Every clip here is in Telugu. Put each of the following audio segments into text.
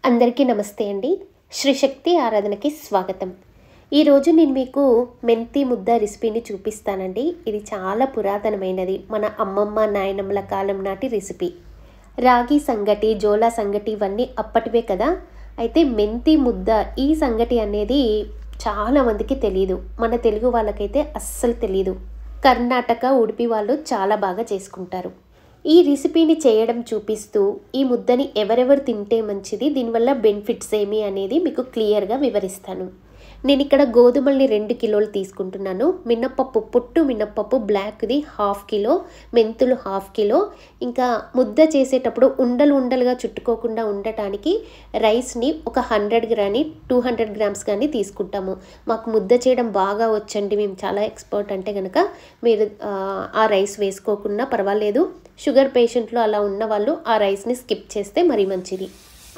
అందరికీ నమస్తే అండి. శ్రీశక్తి ఆరాధనకి స్వాగతం. ఈరోజు నేను మీకు మెంతి ముద్ద రెసిపీని చూపిస్తానండి. ఇది చాలా పురాతనమైనది. మన అమ్మమ్మ నాయనమ్మల కాలం నాటి రెసిపీ. రాగి సంగటి, జోలా సంగటి ఇవన్నీ అప్పటివే కదా. అయితే మెంతి ముద్ద ఈ సంగటి అనేది చాలామందికి తెలియదు. మన తెలుగు వాళ్ళకైతే అస్సలు తెలియదు. కర్ణాటక, ఉడిపి వాళ్ళు చాలా బాగా చేసుకుంటారు. ఈ రెసిపీని చేయడం చూపిస్తూ ఈ ముద్దని ఎవరెవరు తింటే మంచిది, దీనివల్ల బెనిఫిట్స్ ఏమి అనేది మీకు క్లియర్గా వివరిస్తాను. నేను ఇక్కడ గోధుమల్ని 2 కిలోలు తీసుకుంటున్నాను. మినప్పప్పు, పొట్టు మినప్పప్పు బ్లాక్ది 1/2 కిలో, మెంతులు 1/2 కిలో. ఇంకా ముద్ద చేసేటప్పుడు ఉండలు ఉండలుగా చుట్టుకోకుండా ఉండటానికి రైస్ని ఒక 100 కానీ 200 గ్రామ్స్ కానీ తీసుకుంటాము. మాకు ముద్ద చేయడం బాగా వచ్చండి, మేము చాలా ఎక్స్పర్ట్ అంటే కనుక మీరు ఆ రైస్ వేసుకోకుండా పర్వాలేదు. షుగర్ పేషెంట్లు అలా ఉన్న వాళ్ళు ఆ రైస్ని స్కిప్ చేస్తే మరీ మంచిది.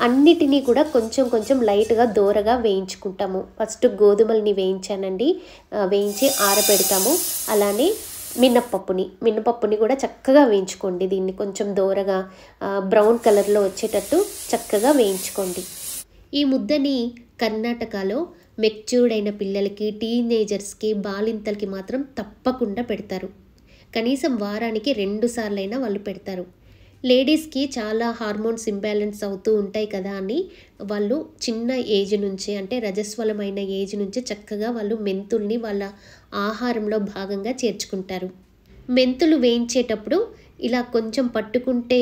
అన్నిటినీ కూడా కొంచెం కొంచెం లైట్గా దోరగా వేయించుకుంటాము. ఫస్ట్ గోధుమల్ని వేయించానండి, వేయించి ఆరబెడతాము. అలానే మినపప్పుని కూడా చక్కగా వేయించుకోండి. దీన్ని కొంచెం దోరగా బ్రౌన్ కలర్లో వచ్చేటట్టు చక్కగా వేయించుకోండి. ఈ ముద్దని కర్ణాటకలో మెచ్యూర్డ్ అయిన పిల్లలకి, టీనేజర్స్కి, బాలింతలకి మాత్రం తప్పకుండా పెడతారు. కనీసం వారానికి 2 సార్లైనా వాళ్ళు పెడతారు. లేడీస్కి చాలా హార్మోన్స్ ఇంబ్యాలెన్స్ అవుతూ ఉంటాయి కదా అని వాళ్ళు చిన్న ఏజ్ నుంచి, అంటే రజస్వలమైన ఏజ్ నుంచి చక్కగా వాళ్ళు మెంతుల్ని వాళ్ళ ఆహారంలో భాగంగా చేర్చుకుంటారు. మెంతులు వేయించేటప్పుడు ఇలా కొంచెం పట్టుకుంటే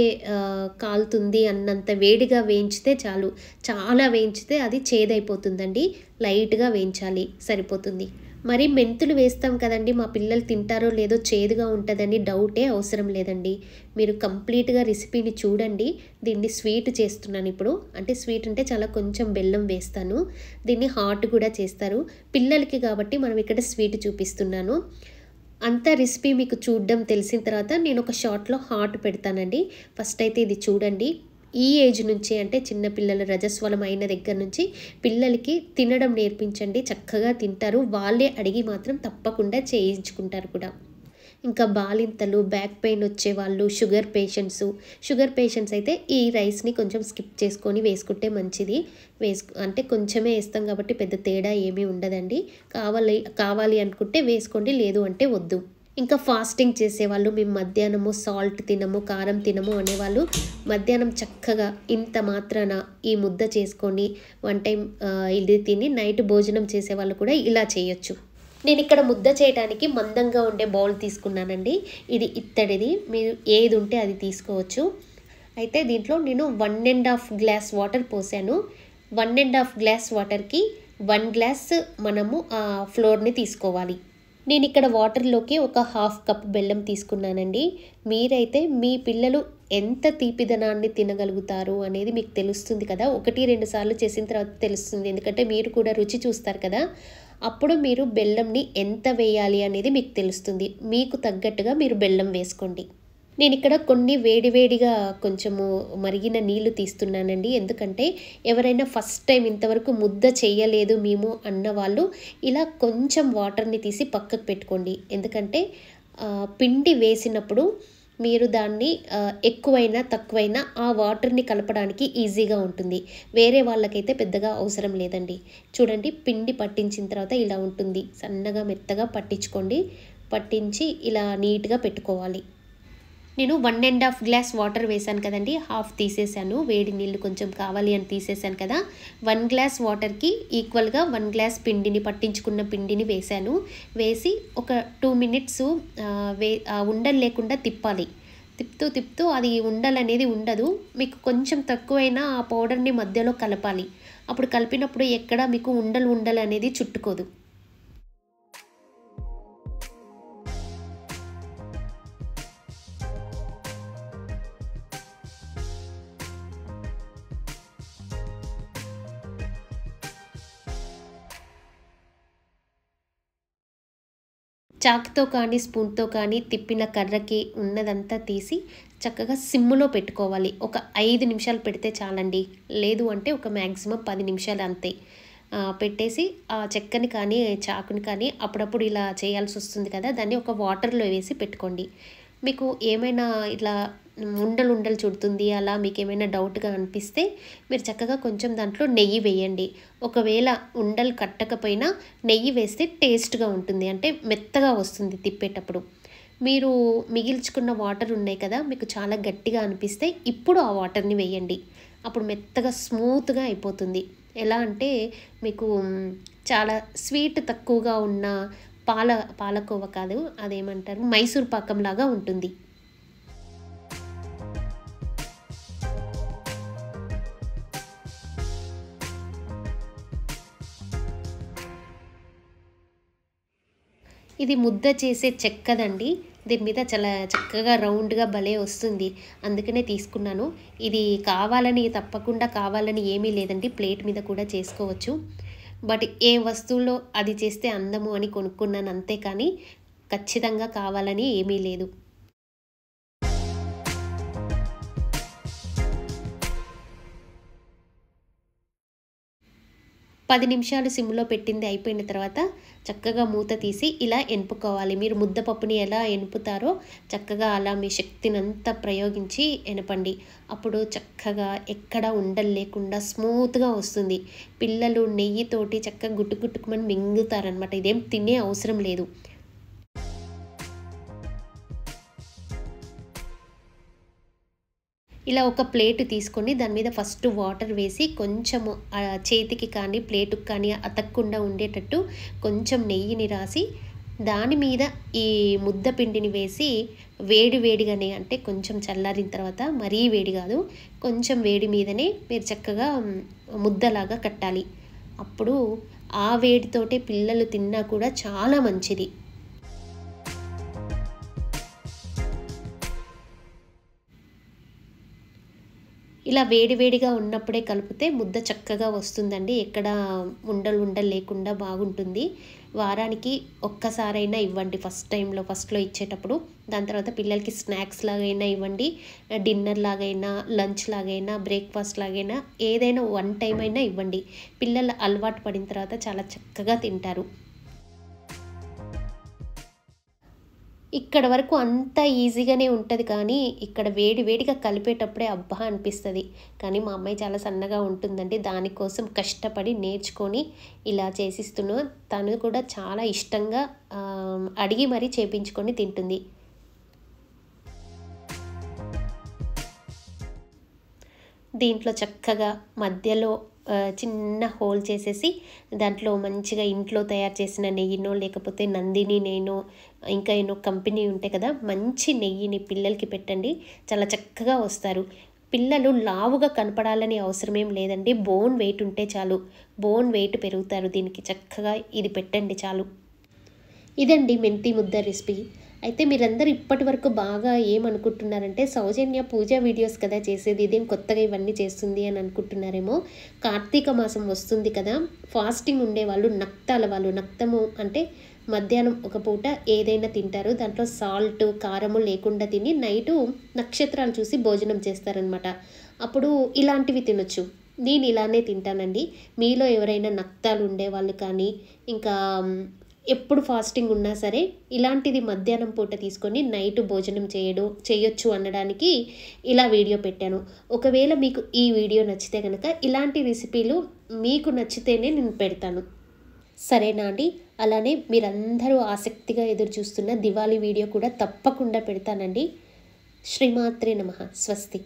కాలుతుంది అన్నంత వేడిగా వేయించితే చాలు. చాలా వేయించితే అది చేదైపోతుందండి. లైట్గా వేయించాలి, సరిపోతుంది. మరి మెంతులు వేస్తాం కదండి, మా పిల్లలు తింటారో లేదో, చేదుగా ఉంటుందని డౌటే అవసరం లేదండి. మీరు కంప్లీట్గా రెసిపీని చూడండి. దీన్ని స్వీట్ చేస్తున్నాను ఇప్పుడు. అంటే స్వీట్ అంటే చాలా కొంచెం బెల్లం వేస్తాను. దీన్ని హాట్ కూడా చేస్తారు పిల్లలకి కాబట్టి మనం ఇక్కడ స్వీట్ చూపిస్తున్నాను. అంత రెసిపీ మీకు చూడడం తెలిసిన తర్వాత నేను ఒక షార్ట్లో హాట్ పెడతానండి. ఫస్ట్ అయితే ఇది చూడండి. ఈ ఏజ్ నుంచి, అంటే చిన్నపిల్లలు రజస్వలం అయిన దగ్గర నుంచి పిల్లలకి తినడం నేర్పించండి. చక్కగా తింటారు. వాళ్ళే అడిగి మాత్రం తప్పకుండా చేయించుకుంటారు కూడా. ఇంకా బాలింతలు, బ్యాక్ పెయిన్ వచ్చేవాళ్ళు, షుగర్ పేషెంట్స్ అయితే ఈ రైస్ని కొంచెం స్కిప్ చేసుకొని వేసుకుంటే మంచిది. అంటే కొంచెమే వేస్తాం కాబట్టి పెద్ద తేడా ఏమీ ఉండదండి. కావాలి అనుకుంటే వేసుకోండి, లేదు అంటే వద్దు. ఇంకా ఫాస్టింగ్ చేసేవాళ్ళు, మేము మధ్యాహ్నము సాల్ట్ తినము, కారం తినము అనేవాళ్ళు మధ్యాహ్నం చక్కగా ఇంత మాత్రాన ఈ ముద్ద చేసుకొని 1 టైం ఇది తిని నైట్ భోజనం చేసేవాళ్ళు కూడా ఇలా చేయొచ్చు. నేను ఇక్కడ ముద్ద చేయడానికి మందంగా ఉండే బౌల్ తీసుకున్నానండి. ఇది ఇత్తడిది, మీరు ఏది ఉంటే అది తీసుకోవచ్చు. అయితే దీంట్లో నేను 1.5 గ్లాస్ వాటర్ పోసాను. 1.5 గ్లాస్ వాటర్కి 1 గ్లాస్ మనము ఫ్లోర్ని తీసుకోవాలి. నేను ఇక్కడ వాటర్లోకి ఒక 1/2 కప్ బెల్లం తీసుకున్నానండి. మీరైతే మీ పిల్లలు ఎంత తీపిదనాన్ని తినగలుగుతారు అనేది మీకు తెలుస్తుంది కదా. 1-2 సార్లు చేసిన తర్వాత తెలుస్తుంది, ఎందుకంటే మీరు కూడా రుచి చూస్తారు కదా. అప్పుడు మీరు బెల్లంని ఎంత వేయాలి అనేది మీకు తెలుస్తుంది. మీకు తగ్గట్టుగా మీరు బెల్లం వేసుకోండి. నేను ఇక్కడ కొన్ని వేడివేడిగా కొంచెము మరిగిన నీళ్లు తీస్తున్నానండి. ఎందుకంటే ఎవరైనా ఫస్ట్ టైం ఇంతవరకు ముద్ద చేయలేదు మేము అన్న వాళ్ళు ఇలా కొంచెం వాటర్ని తీసి పక్కకు పెట్టుకోండి. ఎందుకంటే పిండి వేసినప్పుడు మీరు దాన్ని ఎక్కువైనా తక్కువైనా ఆ వాటర్ని కలపడానికి ఈజీగా ఉంటుంది. వేరే వాళ్ళకైతే పెద్దగా అవసరం లేదండి. చూడండి, పిండి పట్టించిన తర్వాత ఇలా ఉంటుంది. సన్నగా మెత్తగా పట్టించి ఇలా నీట్గా పెట్టుకోవాలి. నేను 1.5 గ్లాస్ వాటర్ వేసాను కదండి, 1/2 తీసేసాను. వేడి నీళ్ళు కొంచెం కావాలి అని తీసేసాను కదా. 1 గ్లాస్ వాటర్కి ఈక్వల్గా 1 గ్లాస్ పిండిని, పట్టించుకున్న పిండిని వేసాను. వేసి ఒక 2 మినిట్స్ ఉండలు లేకుండా తిప్పాలి. తిప్పుతూ అది ఉండలనేది ఉండదు. మీకు కొంచెం తక్కువైనా ఆ పౌడర్ని మధ్యలో కలపాలి. అప్పుడు కలిపినప్పుడు ఎక్కడ మీకు ఉండలు అనేది చుట్టుకోదు. చాకుతో కానీ స్పూన్తో కానీ తిప్పిన కర్రకి ఉన్నదంతా తీసి చక్కగా సిమ్ములో పెట్టుకోవాలి. ఒక 5 నిమిషాలు పెడితే చాలండి, లేదు అంటే ఒక మ్యాక్సిమం 10 నిమిషాలు అంతే. పెట్టేసి ఆ చెక్కని కానీ చాకుని కానీ అప్పుడప్పుడు ఇలా చేయాల్సి వస్తుంది కదా, దాన్ని ఒక వాటర్లో వేసి పెట్టుకోండి. మీకు ఏమైనా ఇట్లా ఉండలు ఉండలు చుడుతుంది అలా మీకు ఏమైనా డౌట్గా అనిపిస్తే మీరు చక్కగా కొంచెం దాంట్లో నెయ్యి వేయండి. ఒకవేళ ఉండలు కట్టకపోయినా నెయ్యి వేస్తే టేస్ట్గా ఉంటుంది, అంటే మెత్తగా వస్తుంది తిప్పేటప్పుడు. మీరు మిగిల్చుకున్న వాటర్ ఉన్నాయి కదా, మీకు చాలా గట్టిగా అనిపిస్తే ఇప్పుడు ఆ వాటర్ని వేయండి. అప్పుడు మెత్తగా స్మూత్గా అయిపోతుంది. ఎలా అంటే మీకు చాలా స్వీట్ తక్కువగా ఉన్న పాలకోవ కాదు, అదేమంటారు, మైసూర్ పాకంలాగా ఉంటుంది. ఇది ముద్ద చేసే చెక్కదండి. దీని మీద చాలా చక్కగా రౌండ్గా భలే వస్తుంది, అందుకనే తీసుకున్నాను. ఇది కావాలని, తప్పకుండా కావాలని ఏమీ లేదండి, ప్లేట్ మీద కూడా చేసుకోవచ్చు. బట్ ఏ వస్తువులో అది చేస్తే అందము అని కొనుక్కున్నాను అంతే, కానీ ఖచ్చితంగా కావాలని ఏమీ లేదు. 10 నిమిషాలు సిమ్లో పెట్టింది అయిపోయిన తర్వాత చక్కగా మూత తీసి ఇలా ఎనుపుకోవాలి. మీరు ముద్దపప్పుని ఎలా ఎనుపుతారో చక్కగా అలా మీ శక్తినంతా ప్రయోగించి ఎనపండి. అప్పుడు చక్కగా ఎక్కడ ఉండలు లేకుండా స్మూత్గా వస్తుంది. పిల్లలు నెయ్యితోటి చక్కగా గుట్టుగుట్టుకుమని మింగుతారనమాట. ఇదేం తినే అవసరం లేదు. ఇలా ఒక ప్లేట్ తీసుకొని దాని మీద ఫస్ట్ వాటర్ వేసి కొంచెము చేతికి కానీ ప్లేటుకి కానీ అతక్కుండా ఉండేటట్టు కొంచెం నెయ్యిని రాసి దాని మీద ఈ ముద్ద పిండిని వేసి వేడిగానే, అంటే కొంచెం చల్లారిన తర్వాత, మరీ వేడి కాదు, కొంచెం వేడి మీదనే మీరు చక్కగా ముద్దలాగా కట్టాలి. అప్పుడు ఆ వేడితోటే పిల్లలు తిన్నా కూడా చాలా మంచిది. ఇలా వేడిగా ఉన్నప్పుడే కలిపితే ముద్ద చక్కగా వస్తుందండి. ఎక్కడ ఉండలు లేకుండా బాగుంటుంది. వారానికి ఒక్కసారైనా ఇవ్వండి, ఫస్ట్లో ఇచ్చేటప్పుడు. దాని తర్వాత పిల్లలకి స్నాక్స్ లాగైనా ఇవ్వండి, డిన్నర్ లాగైనా, లంచ్ లాగైనా, బ్రేక్ఫాస్ట్ లాగైనా, ఏదైనా వన్ టైం అయినా ఇవ్వండి. పిల్లలు అలవాటు పడిన తర్వాత చాలా చక్కగా తింటారు. ఇక్కడ వరకు అంత ఈజీగానే ఉంటుంది, కానీ ఇక్కడ వేడిగా కలిపేటప్పుడే అబ్బా అనిపిస్తుంది. కానీ మా అమ్మాయి చాలా సన్నగా ఉంటుందండి, దానికోసం కష్టపడి నేర్చుకొని ఇలా చేసిస్తున్నాను. తను కూడా చాలా ఇష్టంగా అడిగి మరీ చేపించుకొని తింటుంది. దీంట్లో చక్కగా మధ్యలో చిన్న హోల్ చేసేసి దాంట్లో మంచిగా ఇంట్లో తయారు చేసిన నెయ్యినో, లేకపోతే నందిని నెయ్యినో, ఇంకా ఎన్నో కంపెనీ ఉంటాయి కదా, మంచి నెయ్యిని పిల్లలకి పెట్టండి, చాలా చక్కగా వస్తారు. పిల్లలు లావుగా కనపడాలని అవసరమేం లేదండి, బోన్ వెయిట్ ఉంటే చాలు, బోన్ వెయిట్ పెరుగుతారు. దీనికి చక్కగా ఇది పెట్టండి చాలు. ఇదండి మెంతి ముద్ద రెసిపీ. అయితే మీరందరూ ఇప్పటి వరకు బాగా ఏమనుకుంటున్నారంటే, సౌజన్య పూజ వీడియోస్ కదా చేసేది, ఇదేం కొత్తగా ఇవన్నీ చేస్తుంది అని అనుకుంటున్నారేమో. కార్తీక మాసం వస్తుంది కదా, ఫాస్టింగ్ ఉండేవాళ్ళు, నక్తాల వాళ్ళు, నక్తము అంటే మధ్యాహ్నం ఒక పూట ఏదైనా తింటారు, దాంట్లో సాల్ట్ కారము లేకుండా తిని నైటు నక్షత్రాలు చూసి భోజనం చేస్తారనమాట. అప్పుడు ఇలాంటివి తినొచ్చు. నేను ఇలానే తింటానండి. మీలో ఎవరైనా నక్తాలు ఉండేవాళ్ళు కానీ, ఇంకా ఎప్పుడు ఫాస్టింగ్ ఉన్నా సరే ఇలాంటిది మధ్యాహ్నం పూట తీసుకొని నైట్ భోజనం చేయొచ్చు అనడానికి ఇలా వీడియో పెట్టాను. ఒకవేళ మీకు ఈ వీడియో నచ్చితే కనుక ఇలాంటి రెసిపీలు మీకు నచ్చితేనే నేను పెడతాను, సరేనా అండి? అలానే మీరందరూ ఆసక్తిగా ఎదురు చూస్తున్న దివాళీ వీడియో కూడా తప్పకుండా పెడతానండి. శ్రీమాత్రే నమః. స్వస్తి.